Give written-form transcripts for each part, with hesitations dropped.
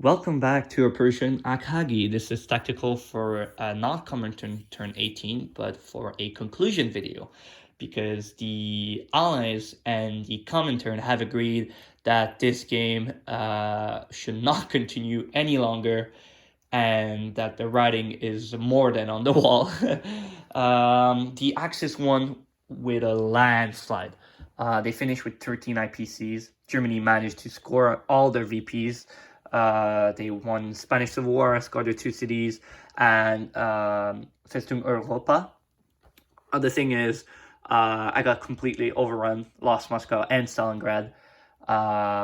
Welcome back to Operation Akagi. This is tactical for not Comintern turn 18, but for a conclusion video, because the allies and the Comintern have agreed that this game should not continue any longer, and that the writing is more than on the wall. The Axis won with a landslide. They finished with 13 IPCs. Germany managed to score all their VPs. They won Spanish Civil War, scored their two cities, and Festung Europa. The thing is, I got completely overrun, lost Moscow and Stalingrad,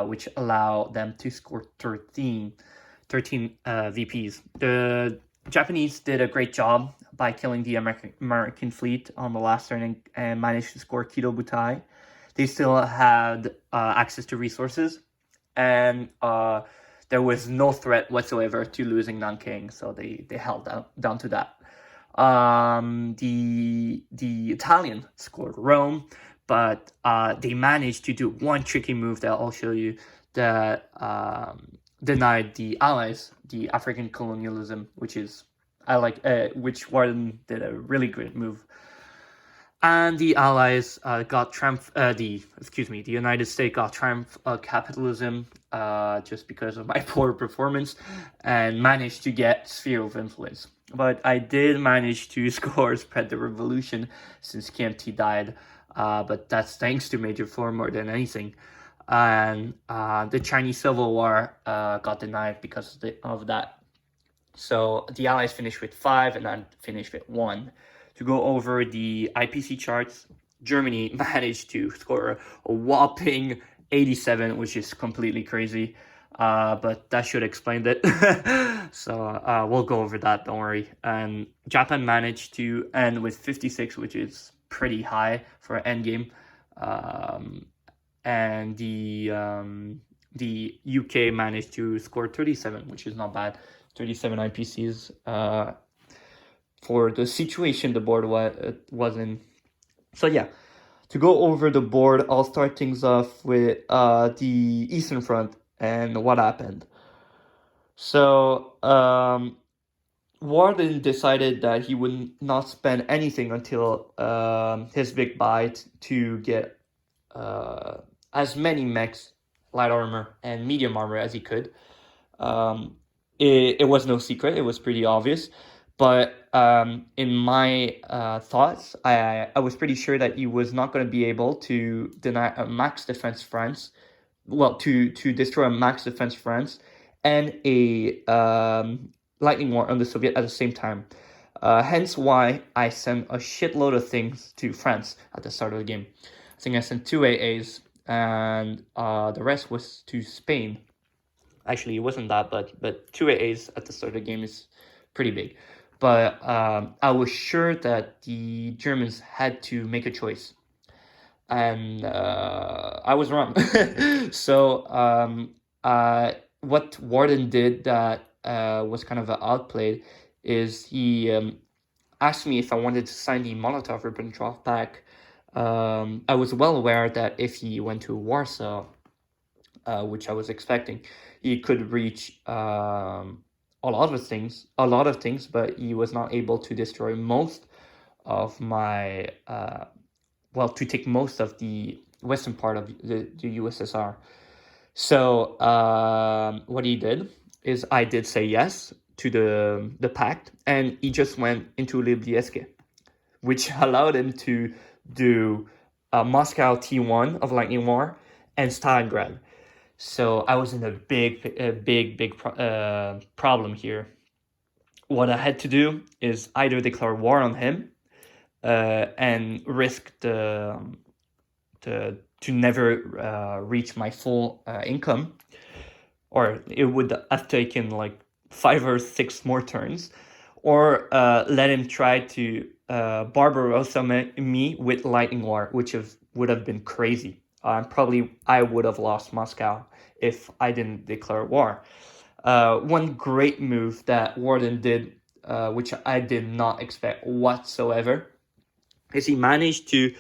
which allowed them to score 13 VPs. The Japanese did a great job by killing the American fleet on the last turn and managed to score Kido Butai. They still had access to resources, and there was no threat whatsoever to losing Nanking, so they held down to that. The Italian scored Rome, but they managed to do one tricky move that I'll show you that denied the Allies the African colonialism, which which Warden did a really great move. And the Allies got triumph. The United States got triumph capitalism just because of my poor performance, and managed to get sphere of influence. But I did manage to spread the revolution since KMT died. But that's thanks to Major Four more than anything. And the Chinese Civil War got denied because of that. So the Allies finished with 5, and I finished with 1. To go over the IPC charts, Germany managed to score a whopping 87, which is completely crazy. But that should explain it. So we'll go over that, don't worry. And Japan managed to end with 56, which is pretty high for an endgame. And the UK managed to score 37, which is not bad. 37 IPCs for the situation the board was in. So yeah, to go over the board, I'll start things off with the Eastern Front and what happened. So Warden decided that he would not spend anything until his big bite to get as many mechs, light armor, and medium armor as he could. It was no secret, it was pretty obvious. But in my thoughts, I was pretty sure that he was not going to be able to deny a max defense France, to destroy a max defense France and a lightning war on the Soviet at the same time. Hence why I sent a shitload of things to France at the start of the game. I think I sent 2 AAs, and the rest was to Spain. Actually, it wasn't that, but 2 AAs at the start of the game is pretty big. But I was sure that the Germans had to make a choice. And I was wrong. So what Warden did that was kind of outplayed is he asked me if I wanted to sign the Molotov-Ribbentrop Pact. I was well aware that if he went to Warsaw, which I was expecting, he could reach a lot of things, but he was not able to destroy most of my, to take most of the western part of the USSR. So what he did is I did say yes to the pact, and he just went into Libyeske, which allowed him to do Moscow T1 of Lightning War and Stalingrad. So I was in a big problem here. What I had to do is either declare war on him and risk to never reach my full income, or it would have taken like 5 or 6 more turns, or let him try to Barbarossa me with Lightning War, which would have been crazy. Probably I would have lost Moscow if I didn't declare war. One great move that Warden did, which I did not expect whatsoever, is he managed to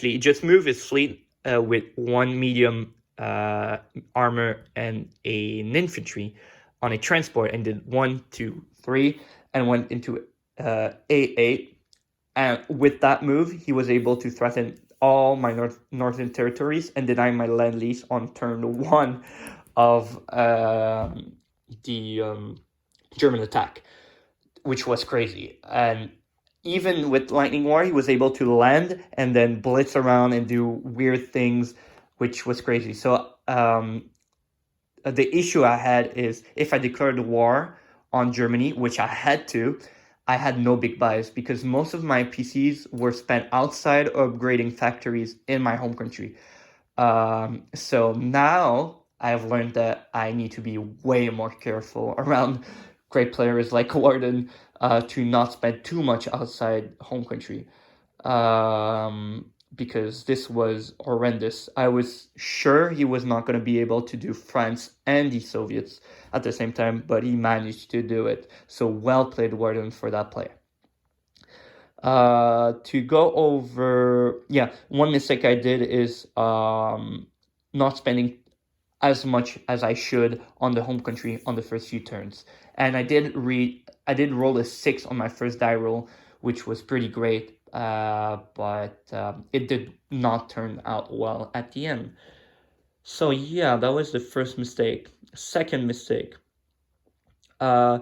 he just moved his fleet with 1 medium armor and an infantry on a transport and did 1, 2, 3 and went into A8. And with that move, he was able to threaten all my northern territories and deny my land lease on turn 1 of the German attack, which was crazy. And even with Lightning War, he was able to land and then blitz around and do weird things, which was crazy. So the issue I had is if I declared war on Germany, which I had to, I had no big buys because most of my PCs were spent outside upgrading factories in my home country. So now I've learned that I need to be way more careful around great players like Warden to not spend too much outside home country. Because this was horrendous. I was sure he was not going to be able to do France and the Soviets at the same time, but he managed to do it. So well played, Warden, for that play. To go over, one mistake I did is not spending as much as I should on the home country on the first few turns. And I did roll a 6 on my first die roll, which was pretty great, but it did not turn out well at the end. So yeah, that was the first mistake. Second mistake, I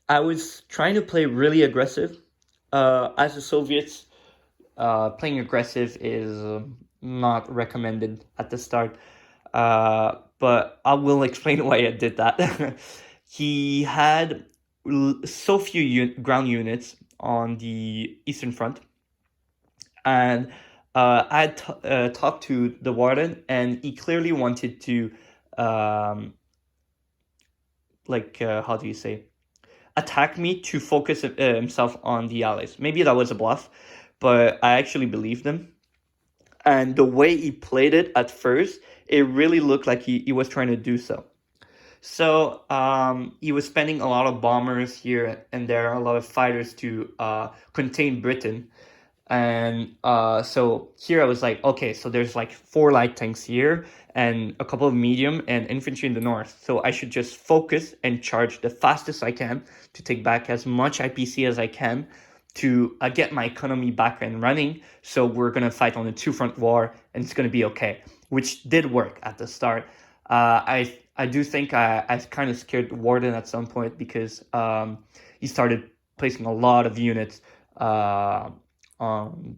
was trying to play really aggressive. As the Soviets, playing aggressive is not recommended at the start. But I will explain why I did that. He had so few ground units on the Eastern Front, and I talked to the warden, and he clearly wanted to, how do you say, attack me to focus himself on the allies. Maybe that was a bluff, but I actually believed him. And the way he played it at first, it really looked like he was trying to do so. So he was spending a lot of bombers here and there, a lot of fighters to contain Britain. And so here I was like, okay, so there's like 4 light tanks here and a couple of medium and infantry in the north. So I should just focus and charge the fastest I can to take back as much IPC as I can to get my economy back and running. So we're going to fight on a 2-front war and it's going to be okay, which did work at the start. I do think I kind of scared Warden at some point because he started placing a lot of units on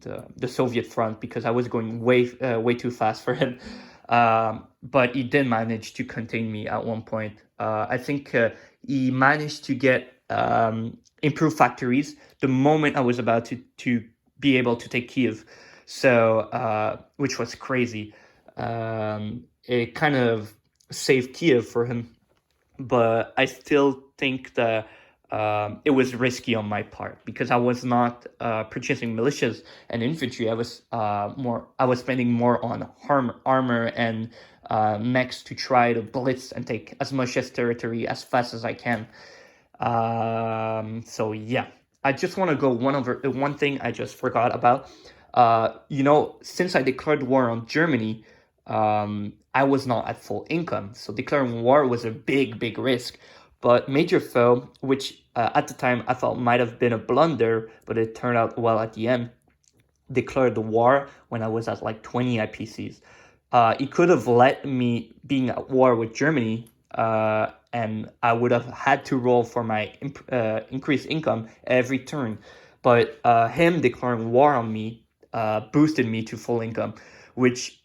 the Soviet front because I was going way too fast for him. But he did manage to contain me at one point. I think he managed to get improved factories the moment I was about to be able to take Kiev. So, which was crazy. It kind of saved Kiev for him, but I still think that it was risky on my part because I was not purchasing militias and infantry. I was spending more on armor and mechs to try to blitz and take as much as territory as fast as I can. So yeah, I just want to go one thing I just forgot about. Since I declared war on Germany, I was not at full income, so declaring war was a big risk. But Major Foe, which at the time I thought might have been a blunder, but it turned out well at the end, declared the war when I was at like 20 IPCs. It could have let me being at war with Germany, and I would have had to roll for my increased income every turn. But him declaring war on me boosted me to full income, which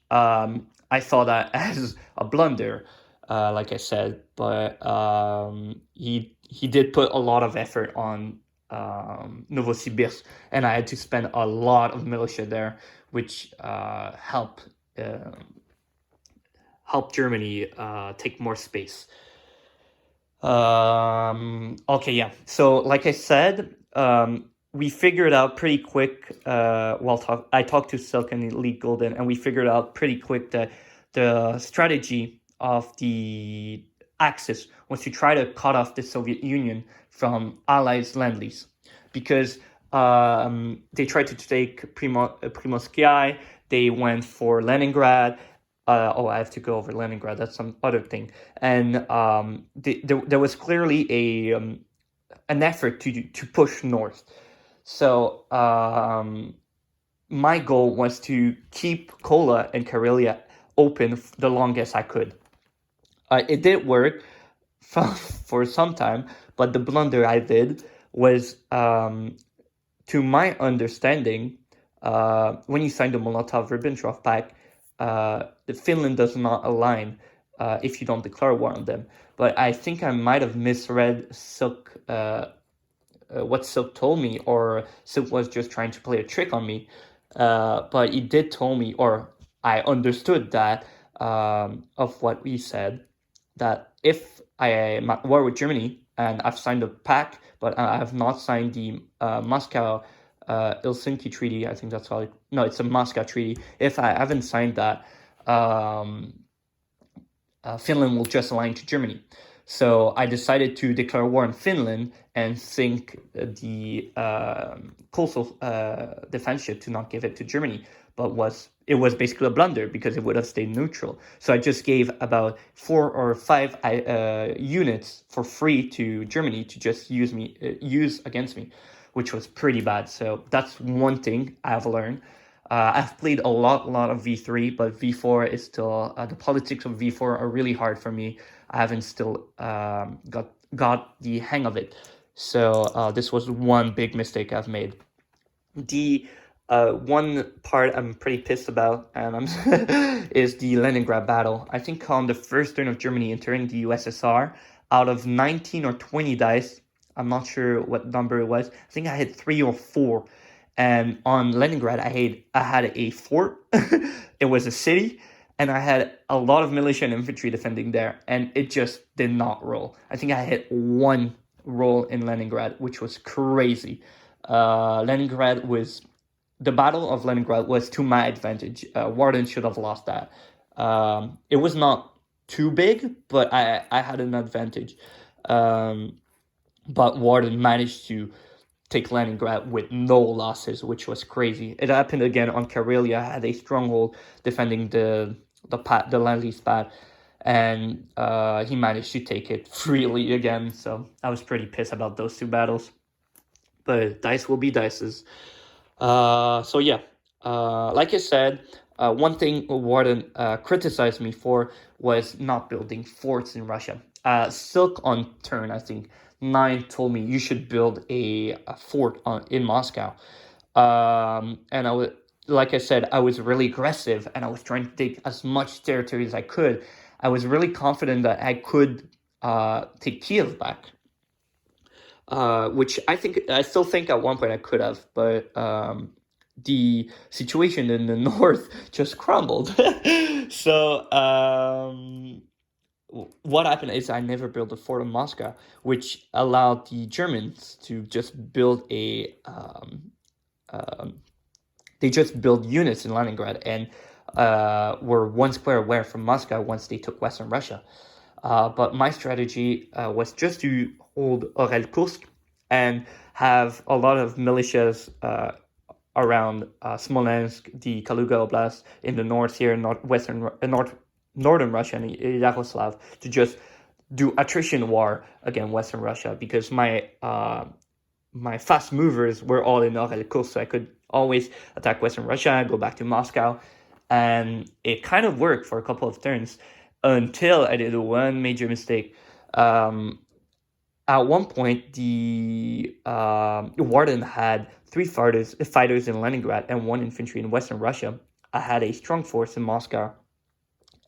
I saw that as a blunder, like I said. But he did put a lot of effort on Novosibirsk, and I had to spend a lot of militia there, which helped Germany take more space. Okay, yeah. So, like I said, we figured out pretty quick. I talked to Silk and Elite Golden, and we figured out pretty quick that the strategy of the Axis was to try to cut off the Soviet Union from Allies' land lease, because they tried to take Primorskaya. They went for Leningrad. I have to go over Leningrad. That's some other thing. And there was clearly an effort to push north. So my goal was to keep Kola and Karelia open the longest I could. It did work for some time, but the blunder I did was, to my understanding, when you sign the Molotov-Ribbentrop Pact, the Finland does not align if you don't declare war on them. But I think I might have misread Silk, what Silk told me, or Silk was just trying to play a trick on me. But he did tell me, or I understood that of what he said, that if I am at war with Germany and I've signed a pact, but I have not signed the Moscow Helsinki Treaty, I think that's how no, it's a Moscow Treaty. If I haven't signed that, Finland will just align to Germany. So I decided to declare war on Finland and sink the coastal defense ship to not give it to Germany. But it was basically a blunder because it would have stayed neutral. So I just gave about 4 or 5 units for free to Germany to just use against me, which was pretty bad. So that's one thing I've learned. I've played a lot of V3, but V4 is still the politics of V4 are really hard for me. I haven't still got the hang of it. So this was one big mistake I've made. The one part I'm pretty pissed about, and is the Leningrad battle. I think on the first turn of Germany entering the USSR, out of 19 or 20 dice, I'm not sure what number it was. I think I had 3 or 4. And on Leningrad, I had a fort. It was a city, and I had a lot of militia and infantry defending there, and it just did not roll. I think I hit 1 roll in Leningrad, which was crazy. The Battle of Leningrad was to my advantage. Warden should have lost that. It was not too big, but I had an advantage. But Warden managed to take Leningrad with no losses, which was crazy. It happened again on Karelia. Had a stronghold defending the Land-Lease pad, and he managed to take it freely again. So I was pretty pissed about those 2 battles. But dice will be dices. So yeah, like I said, one thing Warden criticized me for was not building forts in Russia. Silk on turn, I think, 9 told me you should build a fort in Moscow. And like I said, I was really aggressive and I was trying to take as much territory as I could. I was really confident that I could take Kiev back, which I still think at one point I could have, but the situation in the north just crumbled. So what happened is I never built a fort in Moscow, which allowed the Germans to just build they just built units in Leningrad and were 1 square away from Moscow once they took Western Russia. But my strategy was just to hold Orel-Kursk and have a lot of militias around Smolensk, the Kaluga Oblast in the north here, northern Russia and Yaroslav, to just do attrition war against Western Russia, because my fast movers were all in Orel-Kursk, so I could always attack Western Russia and go back to Moscow. And it kind of worked for a couple of turns until I did one major mistake. At one point, the Warden had 3 fighters in Leningrad and 1 infantry in Western Russia. I had a strong force in Moscow,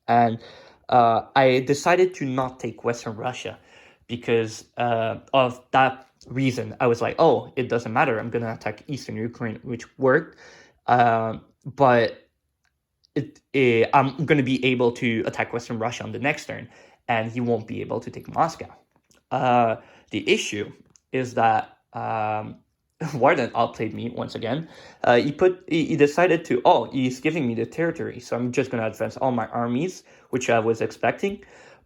and I decided to not take Western Russia because of that reason. I was like, oh, it doesn't matter. I'm going to attack Eastern Ukraine, which worked. But I'm going to be able to attack Western Russia on the next turn, and he won't be able to take Moscow. The issue is that Warden outplayed me once again. He decided to, he's giving me the territory, so I'm just going to advance all my armies, which I was expecting.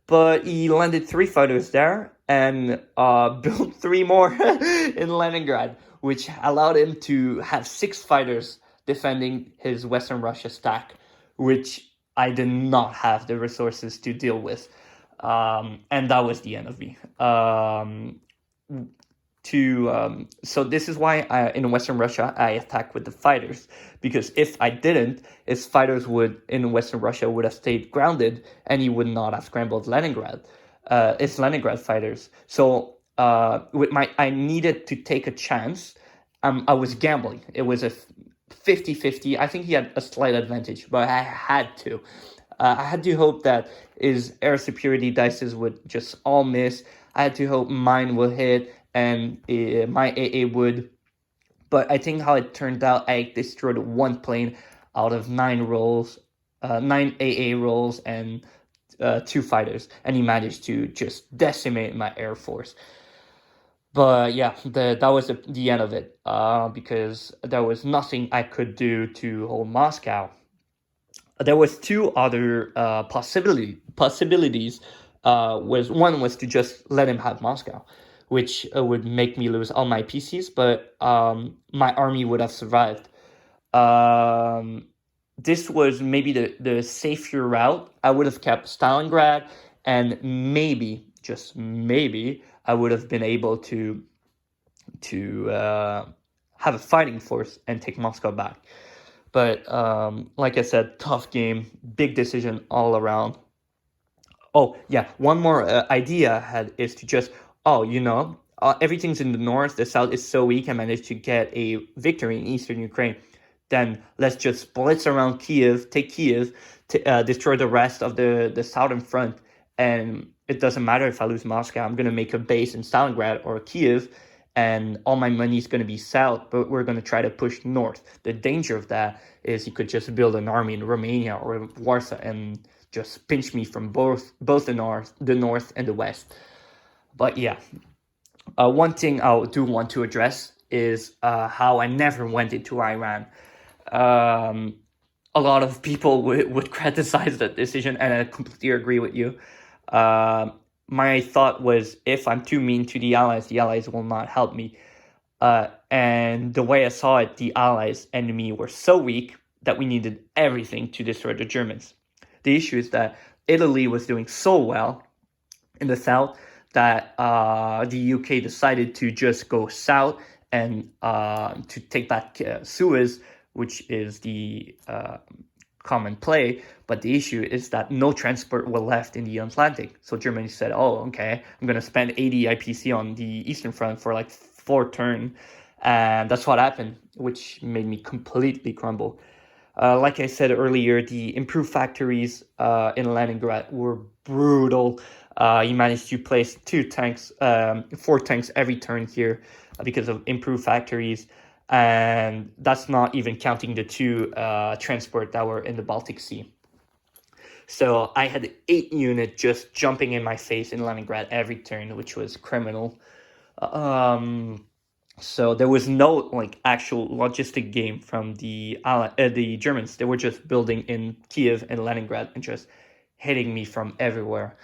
But he landed 3 fighters there and built 3 more in Leningrad, which allowed him to have 6 fighters defending his Western Russia stack, which I did not have the resources to deal with. And that was the end of me. So this is why in Western Russia I attacked with the fighters, because if I didn't, his fighters would in Western Russia would have stayed grounded, and he would not have scrambled Leningrad. It's Leningrad fighters. So with my I needed to take a chance. I was gambling. It was a 50-50. I think he had a slight advantage, but I had to. I had to hope that his air superiority dices would just all miss. I had to hope mine would hit and my AA would. But I think how it turned out, I destroyed one plane out of 9 AA rolls and 2 fighters, and he managed to just decimate my air force. But yeah, that was the end of it, because there was nothing I could do to hold Moscow. There was 2 other possibilities. Was one was to just let him have Moscow, which would make me lose all my PCs, but my army would have survived. Um, this was maybe the safer route. I would have kept Stalingrad, and maybe, just maybe, I would have been able to have a fighting force and take Moscow back. But like I said, tough game, big decision all around. Oh yeah, one more idea I had is to just everything's in the north, the south is so weak. I managed to get a victory in eastern Ukraine. Then let's just blitz around Kiev, take Kiev, destroy the rest of the southern front, and it doesn't matter if I lose Moscow. I'm gonna make a base in Stalingrad or Kiev, and all my money is gonna be south. But we're gonna try to push north. The danger of that is you could just build an army in Romania or Warsaw and just pinch me from both the north and the west. But yeah, one thing I do want to address is how I never went into Iran. Um, a lot of people would criticize that decision, and I completely agree with you. My thought was, if I'm too mean to the Allies will not help me. And the way I saw it, the Allies and me were so weak that we needed everything to destroy the Germans. The issue is that Italy was doing so well in the south that the UK decided to just go south and to take back Suez, which is the common play. But the issue is that no transport were left in the Atlantic. So Germany said, oh, okay, I'm going to spend 80 IPC on the Eastern Front for like 4 turns. And that's what happened, which made me completely crumble. Like I said earlier, the improved factories in Leningrad were brutal. He managed to place 4 tanks every turn here because of improved factories. And that's not even counting the 2 transport that were in the Baltic Sea. So I had 8 units just jumping in my face in Leningrad every turn, which was criminal. So there was no like actual logistic game from the Germans. They were just building in Kiev and Leningrad and just hitting me from everywhere.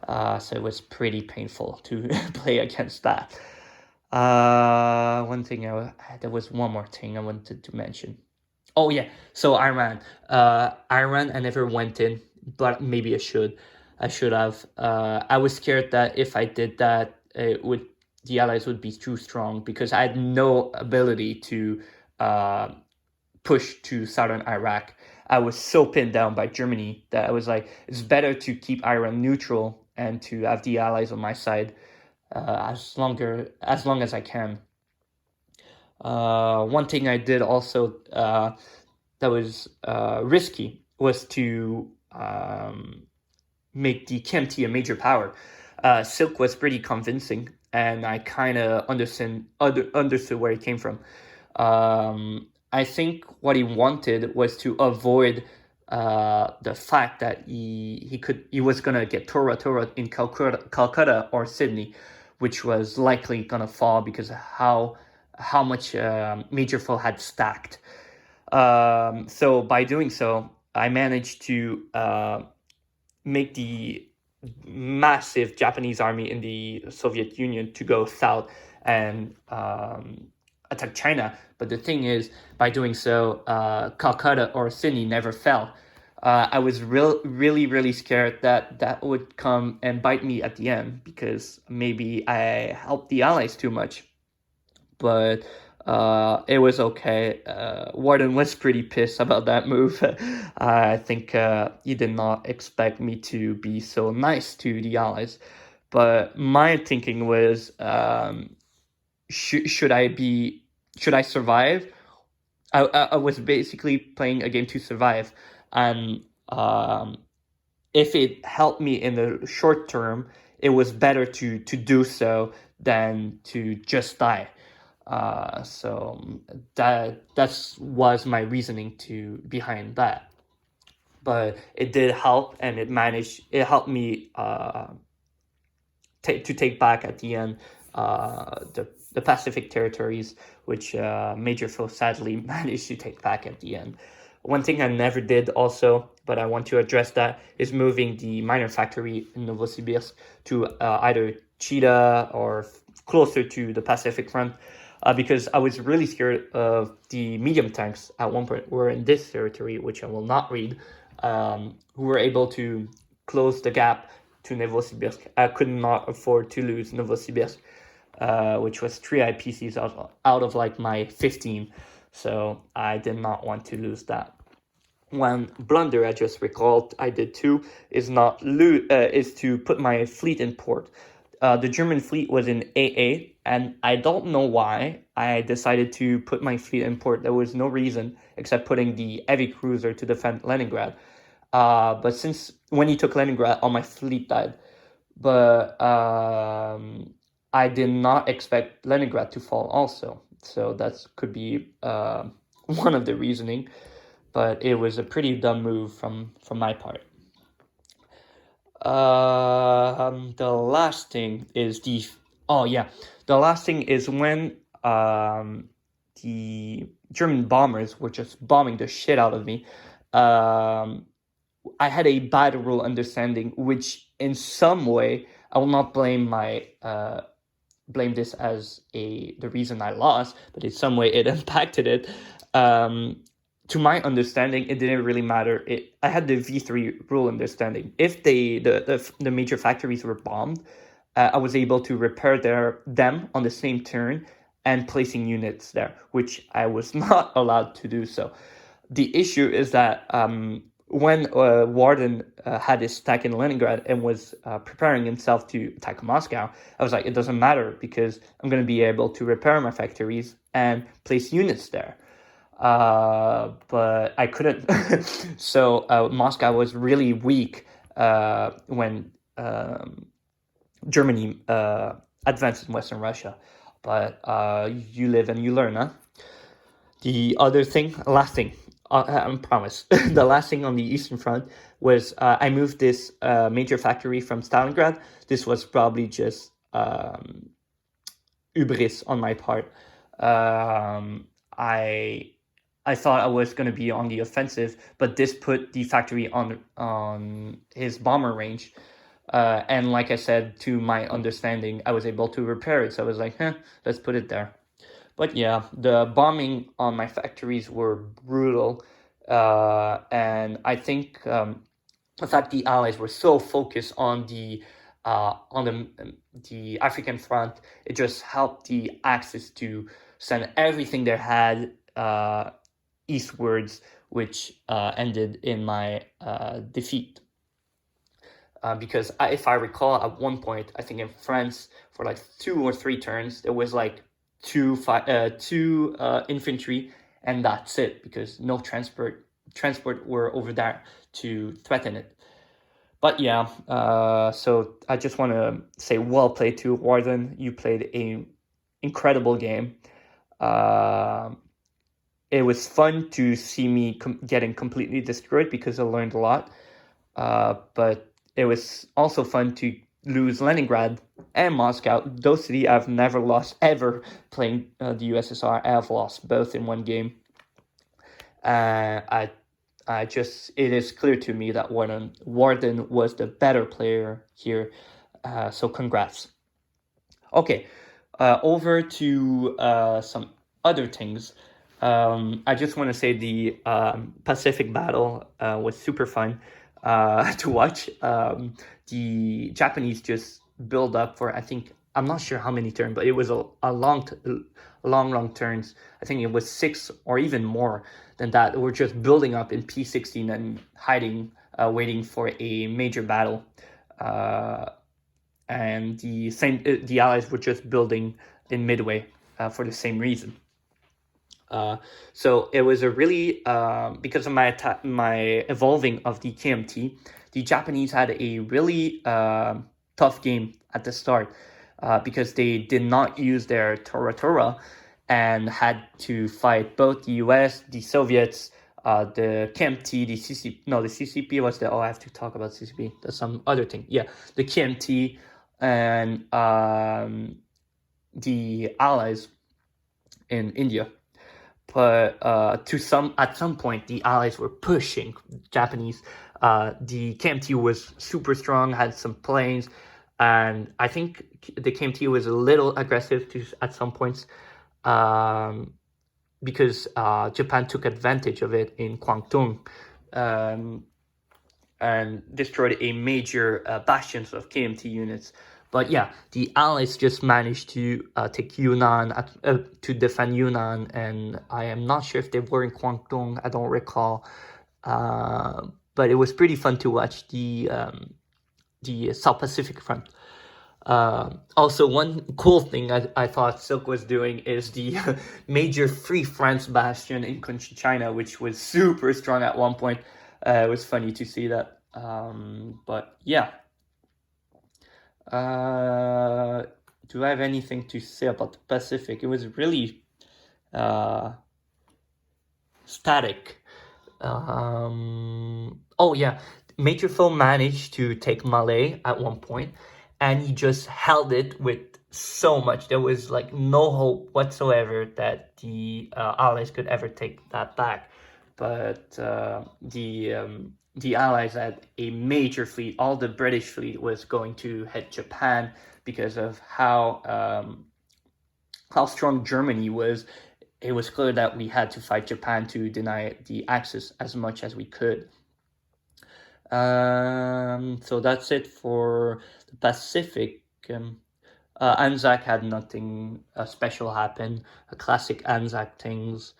So it was pretty painful to play against that. There was one more thing I wanted to mention. Oh yeah, so Iran. Iran, I never went in, but maybe I should. I should have. I was scared that if I did that, the Allies would be too strong, because I had no ability to push to southern Iraq. I was so pinned down by Germany that I was like, it's better to keep Iran neutral and to have the Allies on my side as long as I can. One thing I did also that was risky was to make the KMT a major power. Silk was pretty convincing, and I kind of understood where it came from. I think what he wanted was to avoid the fact that he was gonna get Tora in Calcutta or Sydney, which was likely gonna fall because of how much Major Phil had stacked. So by doing so, I managed to make the massive Japanese army in the Soviet Union to go south and attack China. But the thing is, by doing so, Calcutta or Sydney never fell. I was really scared that that would come and bite me at the end because maybe I helped the allies too much. But it was okay. Warden was pretty pissed about that move. I think he did not expect me to be so nice to the allies. But my thinking was, should I be, should I survive? I was basically playing a game to survive, and if it helped me in the short term, it was better to do so than to just die. So that was my reasoning to behind that. But it did help, and it helped me to take back at the end the Pacific territories, which Major Phil sadly managed to take back at the end. One thing I never did also, but I want to address that, is moving the minor factory in Novosibirsk to either Cheetah or closer to the Pacific front, because I was really scared of the medium tanks at one point were in this territory, which I will not read, who were able to close the gap to Novosibirsk. I could not afford to lose Novosibirsk, which was 3 IPCs out of like my 15. So I did not want to lose that. One blunder I just recalled I did too is is to put my fleet in port. The German fleet was in AA, and I don't know why I decided to put my fleet in port. There was no reason except putting the heavy cruiser to defend Leningrad. But since when he took Leningrad, all my fleet died. But I did not expect Leningrad to fall also. So that could be one of the reasoning. But it was a pretty dumb move from my part. The last thing is the last thing is when the German bombers were just bombing the shit out of me. I had a bad rule understanding, which in some way I will not blame this as the reason I lost, but in some way it impacted it. To my understanding, it didn't really matter. I had the V3 rule understanding. If the major factories were bombed, I was able to repair them on the same turn and placing units there, which I was not allowed to do so. The issue is that when Warden had his attack in Leningrad and was preparing himself to attack Moscow, I was like, it doesn't matter because I'm going to be able to repair my factories and place units there. But I couldn't. So Moscow was really weak when Germany advanced in Western Russia. But you live and you learn, huh? The other thing, last thing, I promise. The last thing on the Eastern Front was I moved this major factory from Stalingrad. This was probably just hubris on my part. I thought I was going to be on the offensive, but this put the factory on his bomber range. And like I said, to my understanding, I was able to repair it. So I was like, let's put it there. But yeah, the bombing on my factories were brutal. And I think the fact the Allies were so focused on the African front, it just helped the Axis to send everything they had eastwards, which ended in my defeat. Because if I recall, at one point, I think in France, for like 2 or 3 turns, there was like two infantry, and that's it, because no transport were over there to threaten it. But yeah, so I just want to say well played to Warden. You played a incredible game. It was fun to see me getting completely destroyed because I learned a lot. But it was also fun to lose Leningrad and Moscow. Those cities I've never lost ever playing the USSR. I have lost both in one game. It is clear to me that Warden was the better player here. So congrats. Okay, over to some other things. I just want to say the Pacific battle was super fun to watch. The Japanese just build up for, I think, I'm not sure how many turns, but it was a long turns. I think it was 6 or even more than that. We're just building up in P16 and hiding, waiting for a major battle. And the Allies were just building in Midway for the same reason. So it was a really because of my evolving of the KMT, the Japanese had a really tough game at the start because they did not use their Tora and had to fight both the US, the Soviets, the KMT, the CCP. No, the CCP was the. Oh, I have to talk about CCP. That's some other thing. Yeah, the KMT and the Allies in India. But at some point the Allies were pushing Japanese. The KMT was super strong, had some planes, and I think the KMT was a little aggressive at some points, because Japan took advantage of it in Kwangtung, and destroyed a major bastions of KMT units. But yeah, the Allies just managed to take Yunnan, to defend Yunnan, and I am not sure if they were in Kwangtung. I don't recall, but it was pretty fun to watch the South Pacific Front. Also, one cool thing I thought Silk was doing is the major Free France bastion in China, which was super strong at one point. It was funny to see that. But yeah. Do I have anything to say about the Pacific? It was really static. Oh yeah, Major Phil managed to take Malay at one point, and he just held it with so much. There was like no hope whatsoever that the Allies could ever take that back. But the Allies had a major fleet. All the British fleet was going to hit Japan because of how strong Germany was. It was clear that we had to fight Japan to deny the Axis as much as we could. So that's it for the Pacific. Anzac had nothing special happen. Classic Anzac things.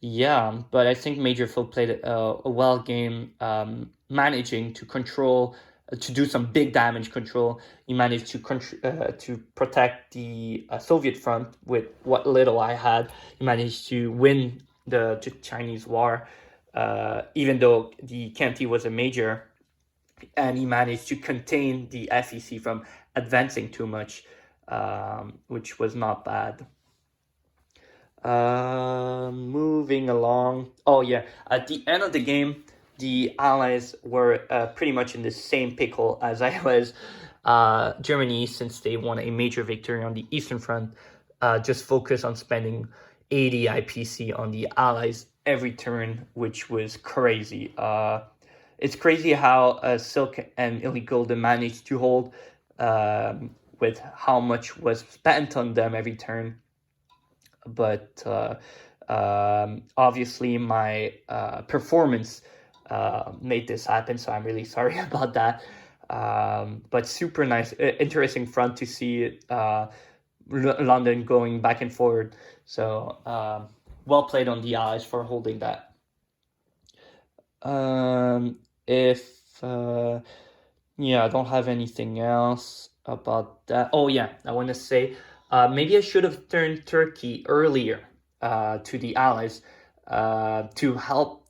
Yeah, but I think Major Phil played a well game, managing to control, to do some big damage control. He managed to protect the Soviet front with what little I had. He managed to win the Chinese war, even though the KMT was a major, and he managed to contain the FEC from advancing too much, which was not bad. Moving along. Oh yeah, at the end of the game, the Allies were pretty much in the same pickle as I was. Germany, since they won a major victory on the Eastern Front, just focused on spending 80 IPC on the Allies every turn, which was crazy. It's crazy how Silk and Illy Golden managed to hold, with how much was spent on them every turn. But obviously my performance made this happen, so I'm really sorry about that. But super nice, interesting front to see London going back and forward. So well played on the Allies for holding that. If yeah, I don't have anything else about that. Oh yeah, I want to say maybe I should have turned Turkey earlier to the Allies to help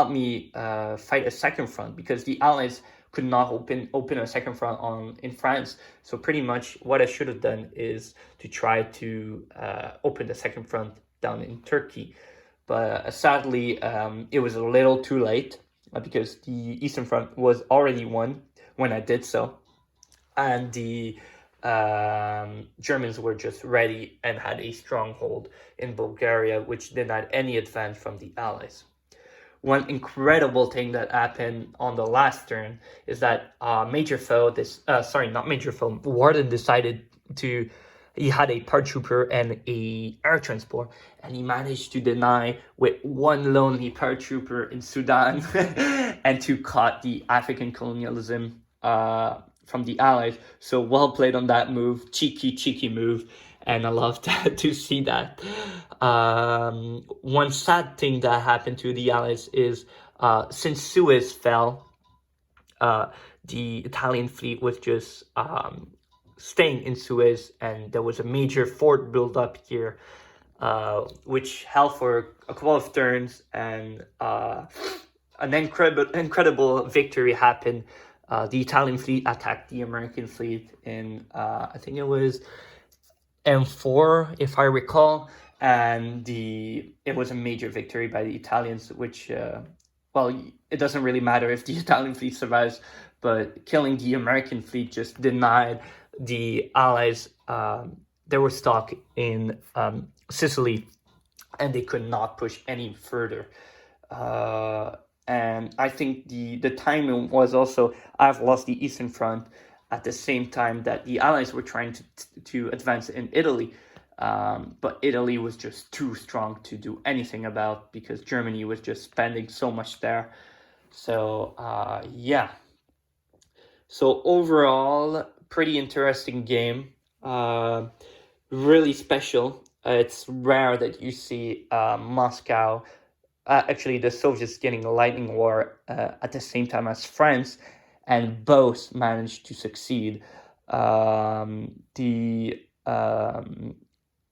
me fight a second front, because the Allies could not open a second front in France. So pretty much what I should have done is to try to open the second front down in Turkey. But sadly, it was a little too late because the Eastern Front was already won when I did so, and the Germans were just ready and had a stronghold in Bulgaria, which denied any advance from the Allies. One incredible thing that happened on the last turn is that Warden decided to he had a paratrooper and a air transport, and he managed to deny with one lonely paratrooper in Sudan and to cut the African colonialism from the Allies. So well played on that move, cheeky move, and I love to see that. One sad thing that happened to the Allies is since Suez fell, the Italian fleet was just staying in Suez, and there was a major fort built up here, which held for a couple of turns, and an incredible victory happened. The Italian fleet attacked the American fleet in, I think it was M4, if I recall, and it was a major victory by the Italians, which, well, it doesn't really matter if the Italian fleet survives, but killing the American fleet just denied the Allies. They were stuck in Sicily, and they could not push any further. And I think the timing was also, I've lost the Eastern Front at the same time that the Allies were trying to advance in Italy. But Italy was just too strong to do anything about, because Germany was just spending so much there. So yeah. So overall, pretty interesting game. Really special. It's rare that you see Moscow, actually the Soviets, getting a lightning war at the same time as France, and both managed to succeed.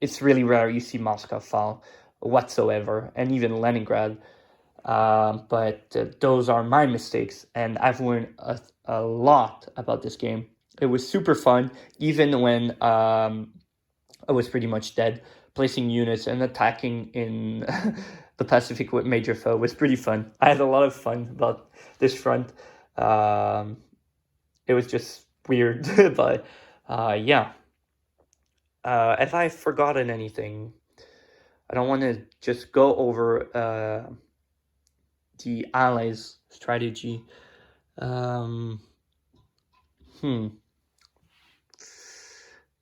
It's really rare you see Moscow fall whatsoever, and even Leningrad. But those are my mistakes, and I've learned a lot about this game. It was super fun, even when I was pretty much dead. Placing units and attacking in the Pacific with Major Foe was pretty fun. I had a lot of fun about this front. It was just weird, but yeah. If I've forgotten anything, I don't want to just go over the Allies' strategy.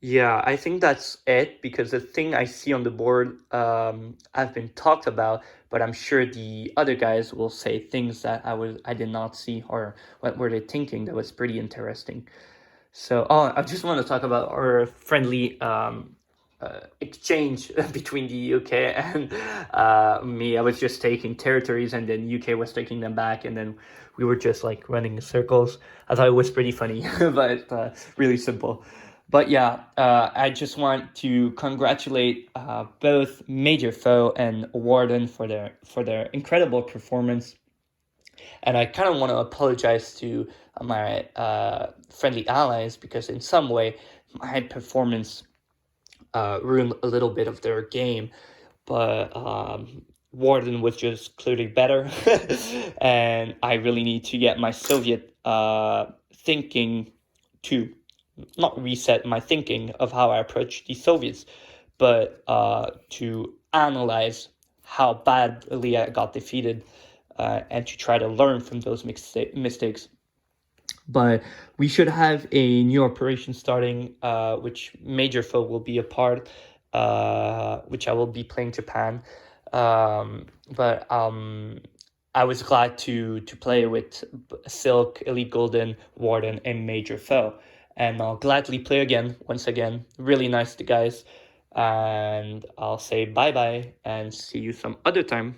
Yeah, I think that's it, because the thing I see on the board have been talked about, but I'm sure the other guys will say things that I did not see, or what were they thinking that was pretty interesting. So, I just want to talk about our friendly exchange between the UK and me. I was just taking territories, and then UK was taking them back, and then we were just like running in circles. I thought it was pretty funny, but really simple. But yeah, I just want to congratulate both Major Foe and Warden for their incredible performance. And I kind of want to apologize to my friendly allies, because in some way my performance ruined a little bit of their game. But Warden was just clearly better, and I really need to get my Soviet thinking to not reset my thinking of how I approach the Soviets, but to analyze how badly I got defeated, and to try to learn from those mistakes. But we should have a new operation starting, which Major Foe will be a part, which I will be playing Japan. But I was glad to play with Silk, Elite Golden, Warden, and Major Foe. And I'll gladly play again, once again. Really nice to guys. And I'll say bye-bye and see you some other time.